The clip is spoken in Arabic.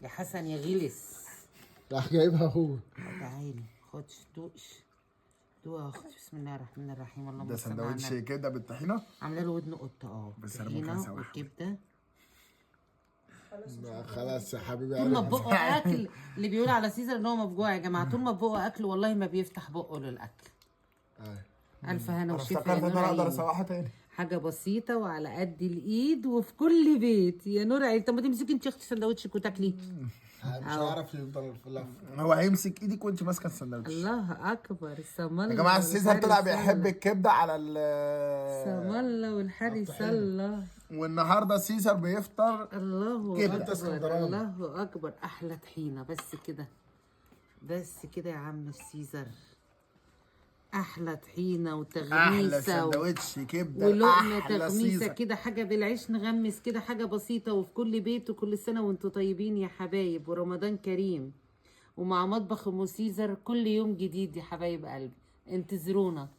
يا حسن يا غلس. راح جايبها هو. تعالي خدش دوقش. دوق يا اختي. بسم الله الرحمن الرحيم. اللهم ده صل على النبي. سندوتش كده بالطحينه. عامله له ودن قطه بس أنا ممكن طحينه أسوحها. والكبده. خلاص يا حبيبي. طول ما في بقه اكل. اللي بيقول على سيزر ان هو مفجوع يا جماعه، طول ما في بقه اكل والله ما بيفتح بقه للاكل. الف هنا انا وشفا افتكرت يا ان نور انا اقدر عيني. اسوحها تاني. حاجه بسيطه وعلى قد الايد وفي كل بيت يا نور عيني. طب ما تمسكي انت يا اختي سندوتشك وتاكلي. مش هيعرف يفضل في اللف. هو هيمسك ايدك وانت ماسكه السندوتش. الله اكبر. سم يا جماعه السيزر طلع بيحب الكبده على ال سم الله والحري صلى. والنهارده سيزر بيفطر الله كبدة اكبر. اسكندراني. الله اكبر. احلى طحينه. بس كده. بس كده يا عم السيزر. احلى طحينه احلى وتغميسه سندوتش كبده ولقمه احلى تغميسه سيزر. كده، حاجه بالعيش نغمس كده، حاجه بسيطه وفي كل بيت. وكل سنه وانتم طيبين يا حبايب، ورمضان كريم. ومع مطبخ ام سيزر كل يوم جديد يا حبايب قلبي. انتظرونا.